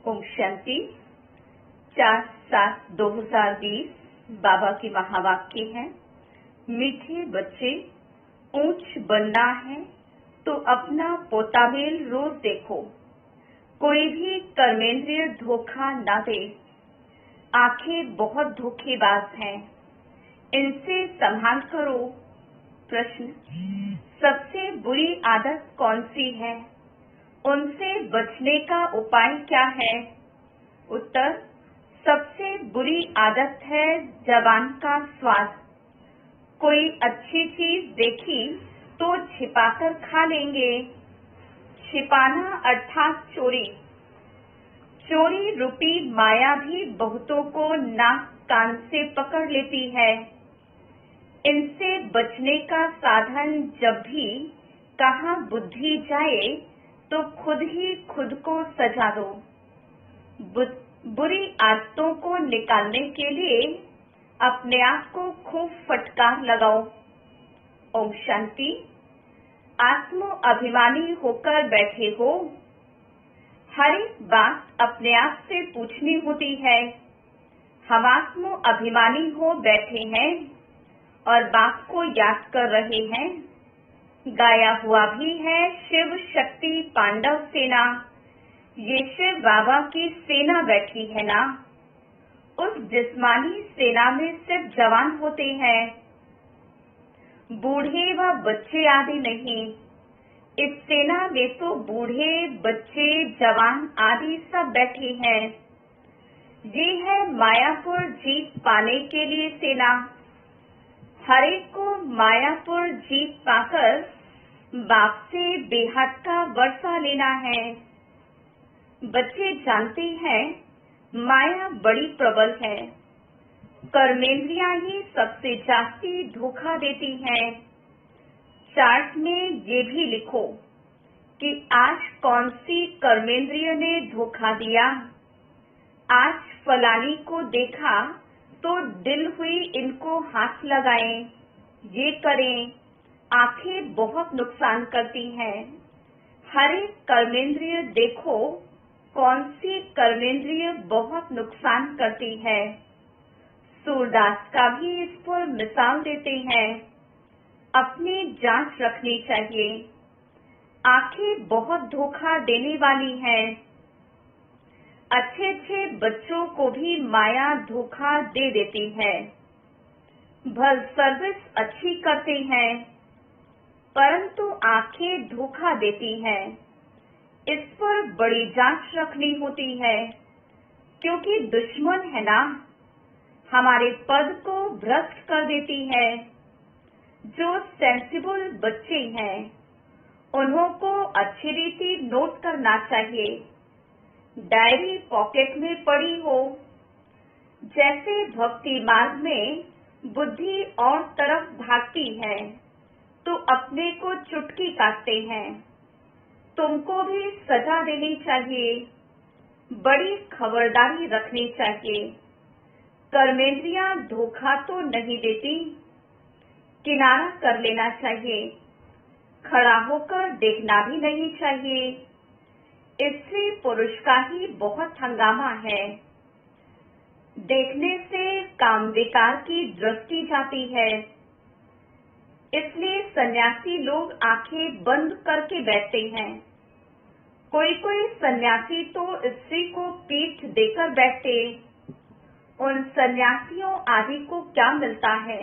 ओम शांति 4/7/2020 बाबा की महावाक्य है। मीठे बच्चे, ऊंच बनना है तो अपना पोताबेल रोज देखो। कोई भी कर्मेंद्रिय धोखा न दे। आंखें बहुत धोखेबाज हैं, इनसे संभाल करो। प्रश्न, सबसे बुरी आदत कौन सी है? उनसे बचने का उपाय क्या है? उत्तर, सबसे बुरी आदत है जबान का स्वाद। कोई अच्छी चीज देखी तो छिपाकर खा लेंगे। छिपाना अर्थात चोरी। चोरी रूपी माया भी बहुतों को नाक कान से पकड़ लेती है। इनसे बचने का साधन जब भी कहाँ बुद्धि जाए तो खुद ही खुद को सजा दो। बुरी आदतों को निकालने के लिए अपने आप को खूब फटकार लगाओ। ओम शांति। आत्म अभिमानी होकर बैठे हो। हर एक बात अपने आप से पूछनी होती है। हम आत्म अभिमानी हो बैठे हैं और बाप को याद कर रहे हैं। गाया हुआ भी है शिव शक्ति पांडव सेना। ये शिव बाबा की सेना बैठी है ना। उस जिस्मानी सेना में सिर्फ जवान होते हैं, बूढ़े व बच्चे आदि नहीं। इस सेना में तो बूढ़े, बच्चे, जवान आदि सब बैठे हैं। ये है मायापुर जीत पाने के लिए सेना। हरेक को मायापुर जीत पाकर बाप से बेहद का वर्षा लेना है। बच्चे जानते हैं माया बड़ी प्रबल है। कर्मेंद्रियां ही सबसे जास्ती धोखा देती हैं। चार्ट में ये भी लिखो कि आज कौन सी कर्मेंद्रिय ने धोखा दिया। आज फलानी को देखा तो दिल हुई इनको हाथ लगाएं, ये करें। आंखें बहुत नुकसान करती हैं। हर एक कर्मेंद्रिय देखो कौन सी कर्मेंद्रिय बहुत नुकसान करती है। सूरदास का भी इस पर मिसाल देते हैं। अपनी जांच रखनी चाहिए। आंखें बहुत धोखा देने वाली हैं। अच्छे अच्छे बच्चों को भी माया धोखा दे देती है। भल सर्विस अच्छी करते हैं परंतु आंखें धोखा देती हैं। इस पर बड़ी जांच रखनी होती है क्योंकि दुश्मन है ना, हमारे पद को भ्रष्ट कर देती है। जो सेंसिबल बच्चे हैं उन्हों को अच्छी रीति नोट करना चाहिए। डायरी पॉकेट में पड़ी हो। जैसे भक्ति मार्ग में बुद्धि और तरफ भागती है तो अपने को चुटकी काटते हैं। तुमको भी सजा देनी चाहिए। बड़ी खबरदारी रखनी चाहिए। कर्मेंद्रियां धोखा तो नहीं देती। किनारा कर लेना चाहिए। खड़ा होकर देखना भी नहीं चाहिए। स्त्री पुरुष का ही बहुत हंगामा है। देखने से काम विकार की दृष्टि जाती है। इसलिए सन्यासी लोग आंखें बंद करके बैठते हैं। कोई कोई सन्यासी तो स्त्री को पीठ देकर बैठते। उन सन्यासियों आदि को क्या मिलता है?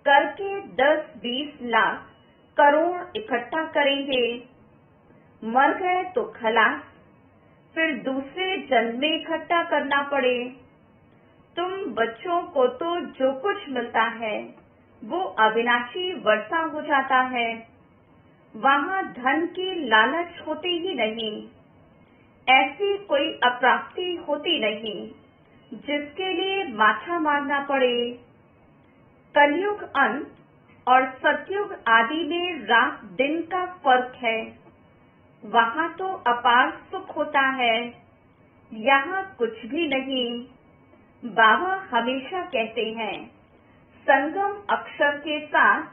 करके 10-20 लाख करोड़ इकट्ठा करेंगे। मर गए तो खलास, फिर दूसरे जन्म में इकट्ठा करना पड़े। तुम बच्चों को तो जो कुछ मिलता है वो अविनाशी वर्षा हो जाता है। वहाँ धन की लालच होती ही नहीं। ऐसी कोई अप्राप्ति होती नहीं जिसके लिए माथा मारना पड़े। कलयुग अंत और सतयुग आदि में रात दिन का फर्क है। वहाँ तो अपार सुख होता है, यहाँ कुछ भी नहीं। बाबा हमेशा कहते हैं संगम अक्षर के साथ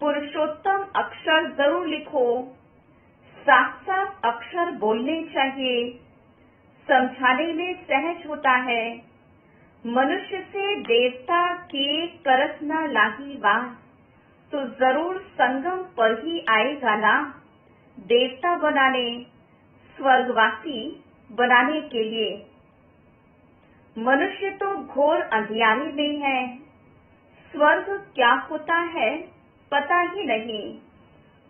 पुरुषोत्तम अक्षर जरूर लिखो। साफ साफ अक्षर बोलने चाहिए। समझाने में सहज होता है। मनुष्य से देवता किए करत न लागी वास, तो जरूर संगम पर ही आएगा ना देवता बनाने, स्वर्गवासी बनाने के लिए। मनुष्य तो घोर अंधियारे में है, स्वर्ग क्या होता है पता ही नहीं,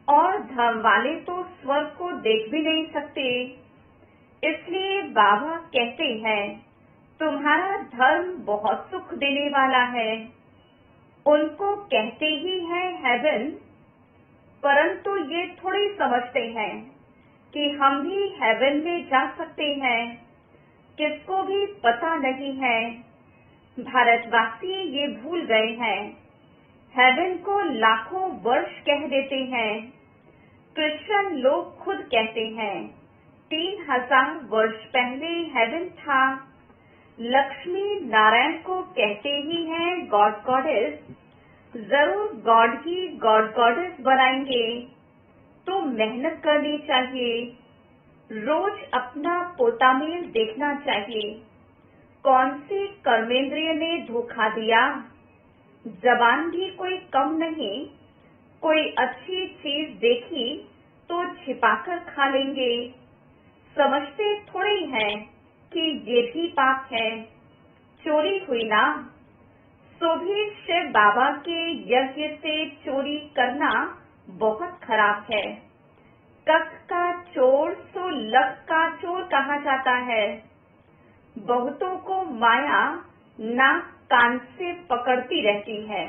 और धर्म वाले तो स्वर्ग को देख भी नहीं सकते। इसलिए बाबा कहते हैं तुम्हारा धर्म बहुत सुख देने वाला है। उनको कहते ही है हेवन, परंतु ये थोड़ी समझते हैं कि हम भी हेवन में जा सकते हैं। किसको भी पता नहीं है। भारतवासी ये भूल गए हैं। हेवन को लाखों वर्ष कह देते हैं। क्रिश्चियन लोग खुद कहते हैं 3000 वर्ष पहले हेवन था। लक्ष्मी नारायण को कहते ही हैं गॉड गॉडेस। जरूर गॉड ही गॉड गॉडेस बनाएंगे, तो मेहनत करनी चाहिए। रोज अपना पोतामेल देखना चाहिए। कौन सी कर्मेंद्रिय ने धोखा दिया? जबान भी कोई कम नहीं। कोई अच्छी चीज देखी तो छिपाकर खा लेंगे। समझते थोड़े हैं कि ये भी पाप है। चोरी हुई ना, सो भी शिव बाबा के यज्ञ से चोरी करना बहुत खराब है। कख का चोर सो लख का चोर कहा जाता है। बहुतों को माया नाक कान से पकड़ती रहती है।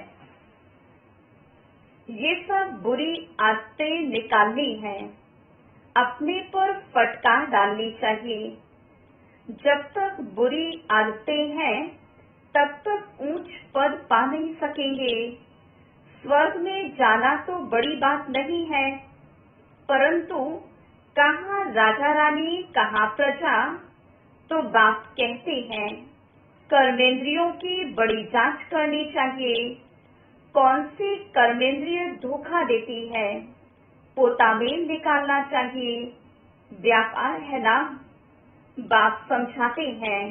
ये सब बुरी आदतें निकालनी है, अपने पर फटकार डालनी चाहिए। जब तक बुरी आदतें हैं तब तक ऊंच पद पा नहीं सकेंगे। स्वर्ग में जाना तो बड़ी बात नहीं है, परंतु कहाँ राजा रानी कहाँ प्रजा, तो बाप कहते हैं कर्मेंद्रियों की बड़ी जांच करनी चाहिए। कौन सी कर्मेंद्रिय धोखा देती है, पोतामेल निकालना चाहिए। व्यापार है ना, बाप समझाते हैं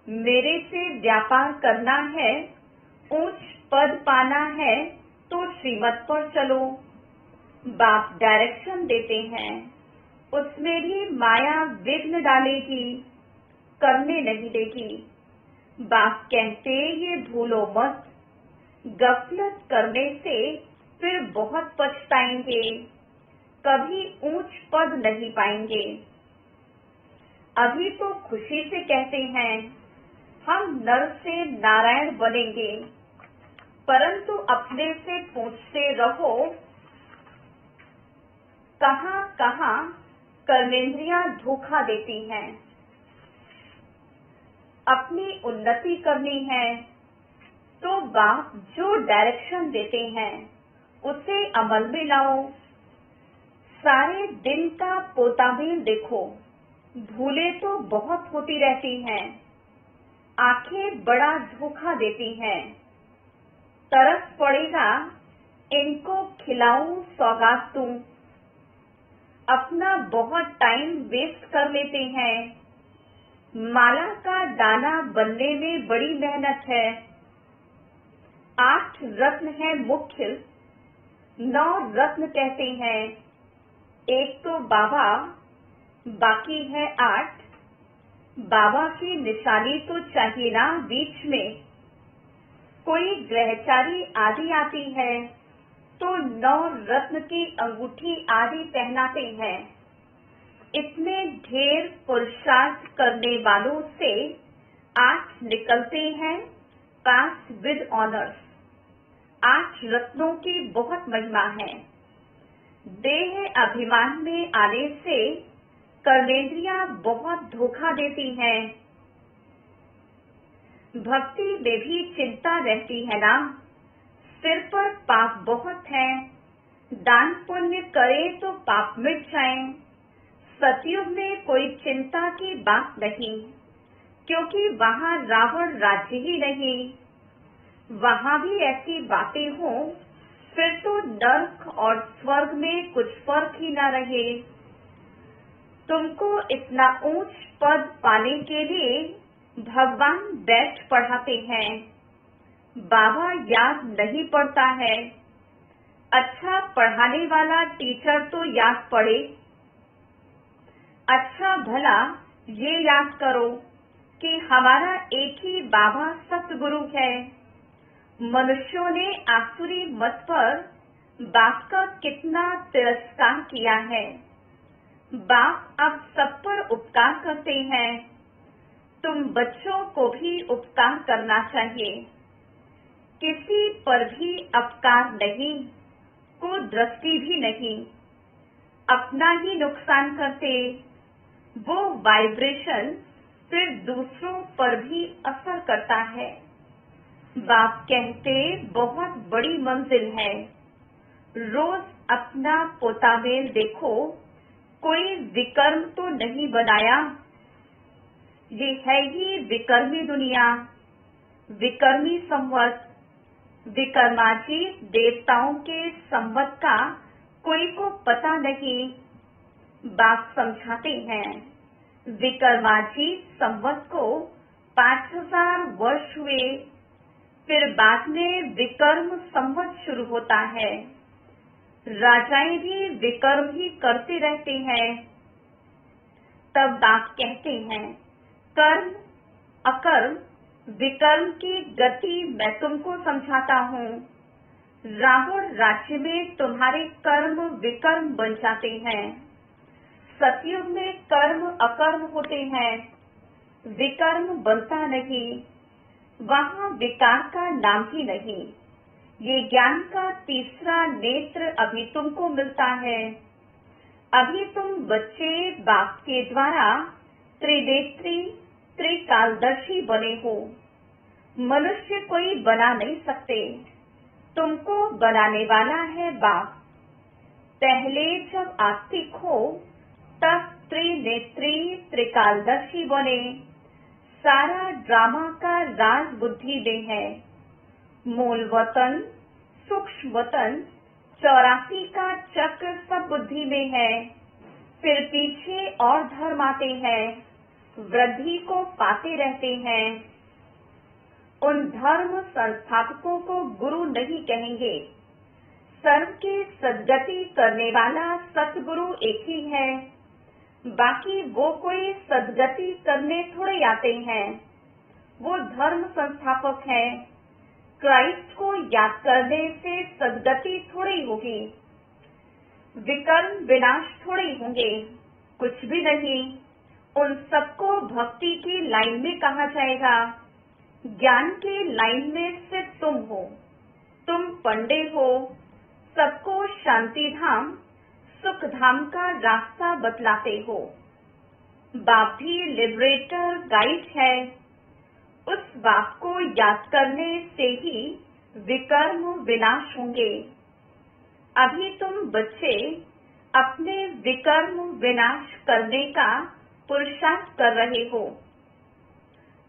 मेरे से व्यापार करना है, ऊंच पद पाना है तो श्रीमत पर चलो। बाप डायरेक्शन देते हैं, उसमें भी माया विघ्न डालेगी, करने नहीं देगी। बाप कहते ये भूलो मत, गफलत करने से फिर बहुत पछताएंगे, कभी ऊंच पद नहीं पाएंगे। अभी तो खुशी से कहते हैं हम नर से नारायण बनेंगे, परंतु अपने से पूछते रहो कहाँ कहाँ कर्मेंद्रियां धोखा देती हैं। अपनी उन्नति करनी है तो बाप जो डायरेक्शन देते हैं उसे अमल में लाओ। सारे दिन का पोतामेल देखो, भूलें तो बहुत होती रहती हैं। आंखें बड़ा धोखा देती हैं। तरस पड़ेगा इनको खिलाऊं सौगात दूं। अपना बहुत टाइम वेस्ट कर लेते हैं। माला का दाना बनने में बड़ी मेहनत है। 8 रत्न है मुख्य, 9 रत्न कहते हैं। एक तो बाबा, बाकी है 8। बाबा की निशानी तो चाहिए ना बीच में। कोई ग्रहचारी आदि आती है तो 9 रत्न की अंगूठी आदि पहनाते हैं। इतने ढेर पुरुषार्थ करने वालों से 8 निकलते हैं, 5 विद ऑनर्स। 8 रत्नों की बहुत महिमा है। देह अभिमान में आने से कर्मेंद्रियां बहुत धोखा देती हैं। भक्ति में भी चिंता रहती है ना, सिर पर पाप बहुत है। दान पुण्य करे तो पाप मिट जाए। सतयुग में कोई चिंता की बात नहीं, क्योंकि वहाँ रावण राज्य ही नहीं। वहाँ भी ऐसी बातें हों फिर तो नर्क और स्वर्ग में कुछ फर्क ही न रहे। तुमको इतना ऊंच पद पाने के लिए भगवान बेस्ट पढ़ाते हैं। बाबा याद नहीं पड़ता है। अच्छा पढ़ाने वाला टीचर तो याद पड़े। अच्छा भला ये याद करो कि हमारा एक ही बाबा सतगुरु है। मनुष्यों ने आसुरी मत पर बाप का कितना तिरस्कार किया है। बाप अब सब पर उपकार करते हैं। तुम बच्चों को भी उपकार करना चाहिए। किसी पर भी अपकार नहीं, को दृष्टि भी नहीं। अपना ही नुकसान करते, वो वाइब्रेशन फिर दूसरों पर भी असर करता है। बाप कहते बहुत बड़ी मंजिल है। रोज अपना पोतामेल देखो, कोई विकर्म तो नहीं बनाया। ये है ही विकर्मी दुनिया, विकर्मी संवत। विकर्माजीत देवताओं के संवत का कोई को पता नहीं। बाप समझाते हैं विकर्माजीत संवत को 5000 वर्ष हुए, फिर बाद में विकर्म संवत शुरू होता है। राजाएं भी विकर्म ही करते रहते हैं। तब बाप कहते हैं कर्म अकर्म विकर्म की गति मैं तुमको समझाता हूँ। रावण राज्य में तुम्हारे कर्म विकर्म बन जाते हैं। सतयुग में कर्म अकर्म होते हैं, विकर्म बनता नहीं। वहाँ विकार का नाम ही नहीं। ये ज्ञान का तीसरा नेत्र अभी तुमको मिलता है। अभी तुम बच्चे बाप के द्वारा त्रिनेत्री त्रिकालदर्शी बने हो। मनुष्य कोई बना नहीं सकते, तुमको बनाने वाला है बाप। पहले जब आस्तिक हो तब त्रिनेत्री त्रिकालदर्शी बने। सारा ड्रामा का राज बुद्धि में है। मूल वतन, सूक्ष्म वतन, 84 का चक्र सब बुद्धि में है। फिर पीछे और धर्म आते हैं, वृद्धि को पाते रहते हैं। उन धर्म संस्थापकों को गुरु नहीं कहेंगे। सर्व की सद्गति करने वाला सतगुरु एक ही है। बाकी वो कोई सद्गति करने थोड़े आते हैं, वो धर्म संस्थापक है। क्राइस्ट को याद करने से सद्गति थोड़ी होगी, विकर्म विनाश थोड़ी होंगे, कुछ भी नहीं। उन सबको भक्ति की लाइन में कहा जाएगा। ज्ञान की लाइन में सिर्फ तुम हो, तुम पंडे हो। सबको शांति धाम सुख धाम का रास्ता बतलाते हो। बाप भी लिबरेटर गाइड है। उस बाप को याद करने से ही विकर्म विनाश होंगे। अभी तुम बच्चे अपने विकर्म विनाश करने का पुरुषार्थ कर रहे हो,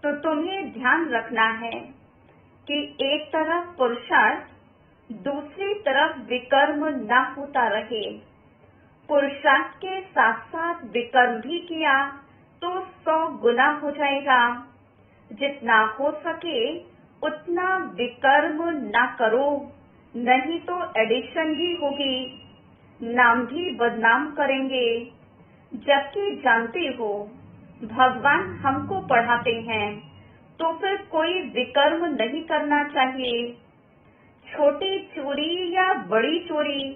तो तुम्हें ध्यान रखना है कि एक तरफ पुरुषार्थ, दूसरी तरफ विकर्म न होता रहे। पुरुषार्थ के साथ साथ विकर्म भी किया तो 100 गुना हो जाएगा। जितना हो सके उतना विकर्म न करो, नहीं तो एडिशन ही होगी, नाम भी बदनाम करेंगे। जबकि जानते हो भगवान हमको पढ़ाते हैं, तो फिर कोई विकर्म नहीं करना चाहिए। छोटी चोरी या बड़ी चोरी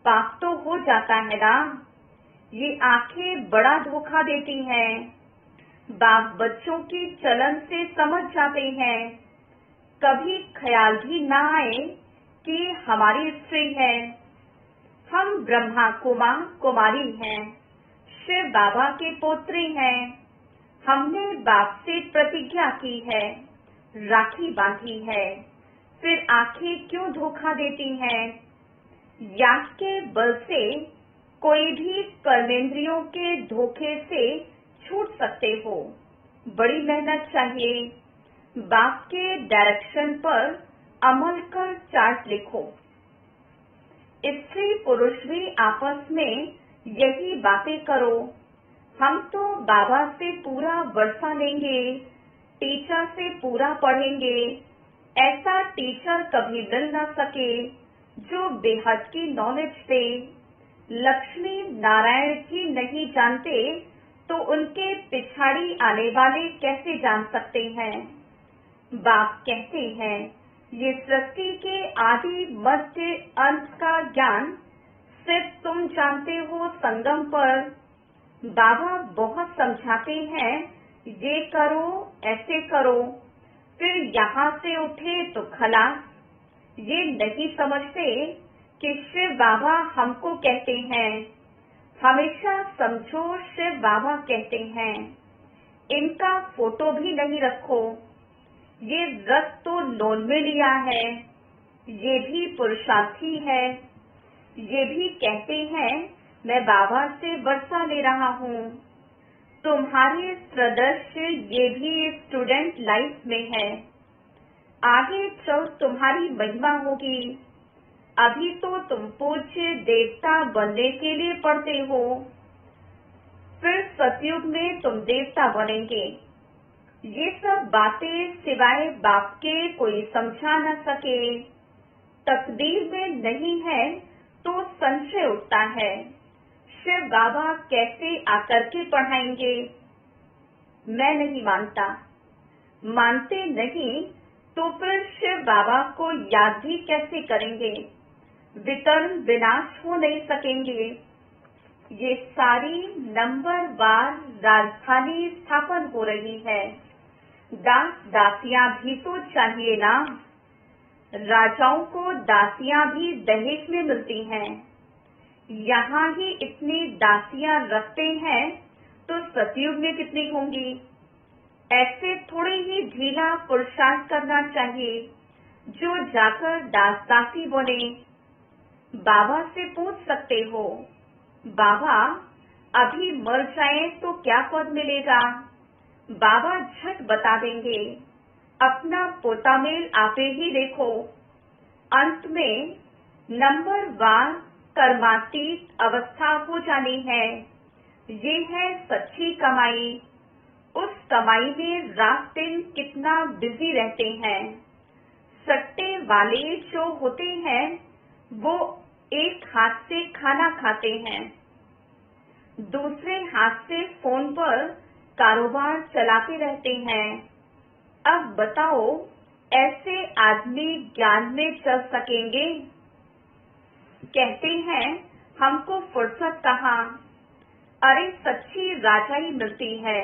पाप तो हो जाता है ना। ये आंखें बड़ा धोखा देती हैं। बाप बच्चों की चलन से समझ जाते हैं। कभी ख्याल भी ना आए कि हमारी स्त्री है। हम ब्रह्मा कुमार कुमारी हैं, शिव बाबा के पोत्री हैं। हमने बाप से प्रतिज्ञा की है, राखी बांधी है, फिर आंखें क्यों धोखा देती हैं? याद के बल से कोई भी कर्मेंद्रियों के धोखे से छूट सकते हो। बड़ी मेहनत चाहिए। बाप के डायरेक्शन पर अमल कर चार्ट लिखो। स्त्री पुरुष भी आपस में यही बातें करो। हम तो बाबा से पूरा वर्षा लेंगे, टीचर से पूरा पढ़ेंगे। ऐसा टीचर कभी मिल न सके जो बेहद की नॉलेज दे। लक्ष्मी नारायण जी नहीं जानते तो उनके पिछाड़ी आने वाले कैसे जान सकते हैं। बाप कहते हैं ये सृष्टि के आदि मध्य अंत का ज्ञान सिर्फ तुम जानते हो संगम पर। बाबा बहुत समझाते हैं ये करो, ऐसे करो, फिर यहाँ से उठे तो खलास। ये नहीं समझते कि शिव बाबा हमको कहते हैं। हमेशा समझो शिव बाबा कहते हैं इनका फोटो भी नहीं रखो। ये रस तो लोन में लिया है, ये भी पुरुषार्थी है। ये भी कहते हैं मैं बाबा से वर्षा ले रहा हूँ। तुम्हारे सदस्य ये भी स्टूडेंट लाइफ में है। आगे चल तुम्हारी महिमा होगी। अभी तो तुम पूज्य देवता बनने के लिए पढ़ते हो, फिर सतयुग में तुम देवता बनेंगे। ये सब बातें सिवाय बाप के कोई समझा न सके। तकदीर में नहीं है तो संशय उठता है शिव बाबा कैसे आकर के पढ़ाएंगे। मैं नहीं मानता। मानते नहीं तो फिर शिव बाबा को याद भी कैसे करेंगे। विकर्म विनाश हो नहीं सकेंगे। ये सारी नंबरवार राजधानी स्थापन हो रही है। दास दासियां भी तो चाहिए ना। राजाओं को दासियां भी दहेज में मिलती हैं। यहाँ ही इतनी दासियां रखते हैं तो सतयुग में कितनी होंगी। ऐसे थोड़े ही ढीला पुरुषार्थ करना चाहिए जो जाकर दास दासी बने। बाबा से पूछ सकते हो बाबा अभी मर जाए तो क्या पद मिलेगा। बाबा झट बता देंगे। अपना पोता मेल आपे ही देखो। अंत में नंबरवार कर्मातीत अवस्था हो जानी है। ये है सच्ची कमाई। उस कमाई में रात दिन कितना बिजी रहते हैं। सट्टे वाले जो होते हैं वो एक हाथ से खाना खाते हैं, दूसरे हाथ से फोन पर कारोबार चलाते रहते हैं। अब बताओ ऐसे आदमी ज्ञान में चल सकेंगे। कहते हैं हमको फुर्सत कहाँ। अरे सच्ची राजाई मिलती है।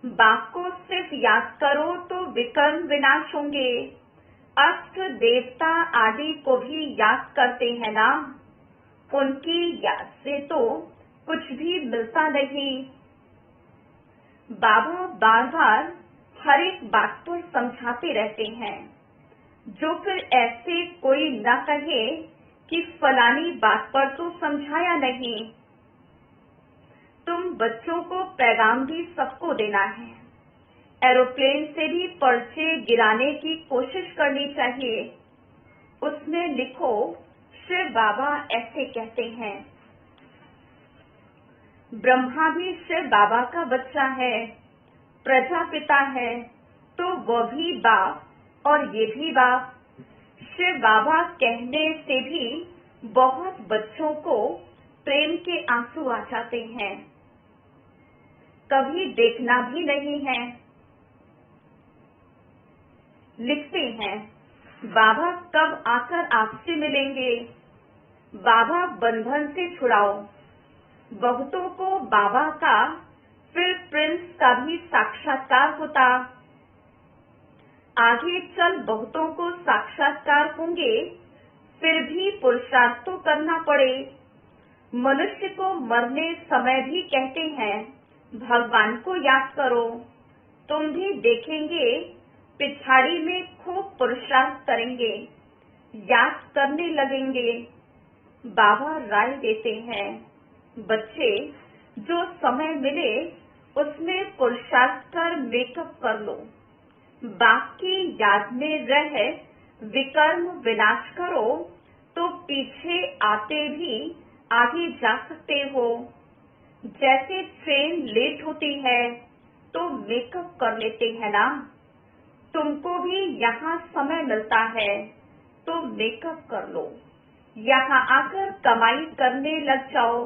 बाप को सिर्फ याद करो तो विकर्म विनाश होंगे। अष्ट देवता आदि को भी याद करते हैं ना। उनकी याद से तो कुछ भी मिलता नहीं। बाबा बार बार हर एक बात पर समझाते रहते हैं। जो फिर ऐसे कोई न कहे कि फलानी बात पर तो समझाया नहीं। तुम बच्चों को पैगाम भी सबको देना है। एरोप्लेन से भी पर्चे गिराने की कोशिश करनी चाहिए। उसमें लिखो शिव बाबा ऐसे कहते हैं। ब्रह्मा भी शिव बाबा का बच्चा है, प्रजापिता है, तो वह भी बाप और ये भी बाप। शिव बाबा कहने से भी बहुत बच्चों को प्रेम के आंसू आ जाते हैं। कभी देखना भी नहीं है। लिखते हैं बाबा कब आकर आपसे मिलेंगे। बाबा बंधन से छुड़ाओ। बहुतों को बाबा का फिर प्रिंस का भी साक्षात्कार होता। आगे चल बहुतों को साक्षात्कार होंगे, फिर भी पुरुषार्थ तो करना पड़े। मनुष्य को मरने समय भी कहते हैं भगवान को याद करो। तुम भी देखेंगे पिछाड़ी में खूब पुरुषार्थ करेंगे, याद करने लगेंगे। बाबा राय देते हैं बच्चे जो समय मिले उसमें पुरुषार्थ कर मेकअप कर लो। बाप की याद में रह विकर्म विनाश करो तो पीछे आते भी आगे जा सकते हो। जैसे ट्रेन लेट होती है तो मेकअप कर लेते हैं ना, तुमको भी यहाँ समय मिलता है तो मेकअप कर लो, यहाँ आकर कमाई करने लग जाओ।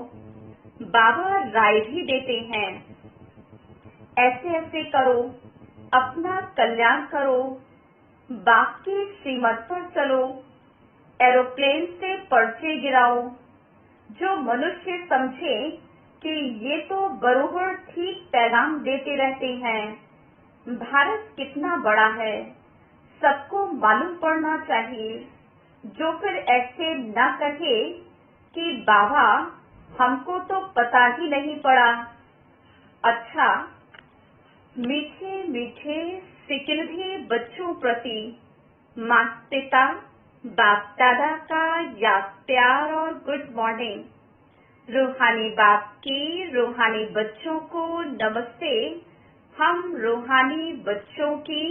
बाबा राय भी देते हैं, ऐसे ऐसे करो, अपना कल्याण करो, बाप की श्रीमत पर चलो, एरोप्लेन से पर्चे गिराओ। जो मनुष्य समझे कि ये तो बरोबर ठीक पैगाम देते रहते हैं, भारत कितना बड़ा है, सबको मालूम पड़ना चाहिए। जो फिर ऐसे न कहे कि बाबा हमको तो पता ही नहीं पड़ा। अच्छा, मीठे मीठे सिकिलधे बच्चों प्रति माता पिता बाप दादा का याद प्यार और गुड मॉर्निंग। रूहानी बाप की रूहानी बच्चों को नमस्ते। हम रूहानी बच्चों की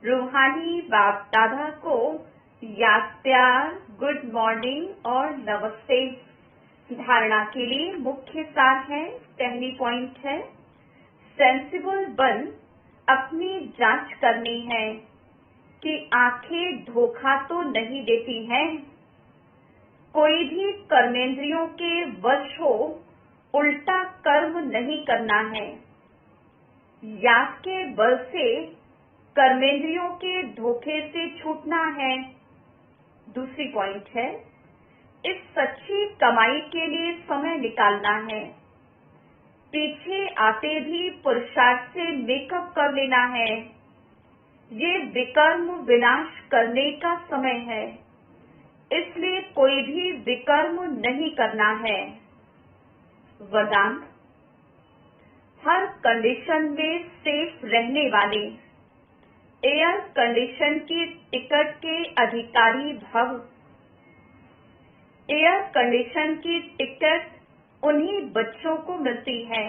रूहानी बाप दादा को याद प्यार गुड मॉर्निंग और नमस्ते। धारणा के लिए मुख्य सार है, पहली पॉइंट है, सेंसिबल बन अपनी जांच करनी है कि आंखें धोखा तो नहीं देती हैं। कोई भी कर्मेंद्रियों के वश हो उल्टा कर्म नहीं करना है। याद के बल से कर्मेंद्रियों के धोखे से छूटना है। दूसरी पॉइंट है, इस सच्ची कमाई के लिए समय निकालना है। पीछे आते भी पुरुषार्थ से मेकअप कर लेना है। ये विकर्म विनाश करने का समय है, इसलिए कोई भी विकर्म नहीं करना है। वरदान, हर कंडीशन में सेफ रहने वाले एयर कंडीशन की टिकट के अधिकारी भव। एयर कंडीशन की टिकट उन्हीं बच्चों को मिलती है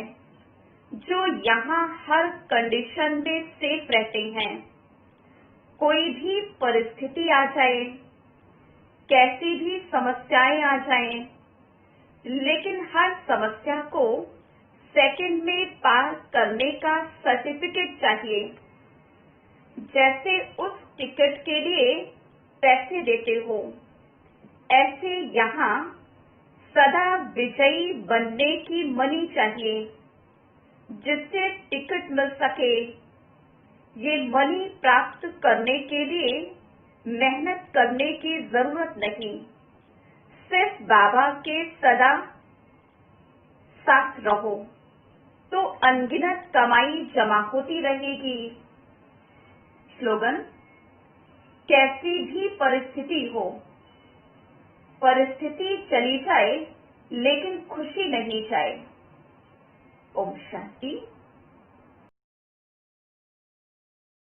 जो यहाँ हर कंडीशन में सेफ रहते हैं। कोई भी परिस्थिति आ जाए, कैसी भी समस्याएं आ जाएं, लेकिन हर समस्या को सेकंड में पार करने का सर्टिफिकेट चाहिए। जैसे उस टिकट के लिए पैसे देते हो, ऐसे यहाँ सदा विजयी बनने की मनी चाहिए, जिससे टिकट मिल सके। ये मनी प्राप्त करने के लिए मेहनत करने की जरूरत नहीं, सिर्फ बाबा के सदा साथ रहो तो अनगिनत कमाई जमा होती रहेगी। स्लोगन, कैसी भी परिस्थिति हो, परिस्थिति चली जाए लेकिन खुशी नहीं जाए। ओम शांति।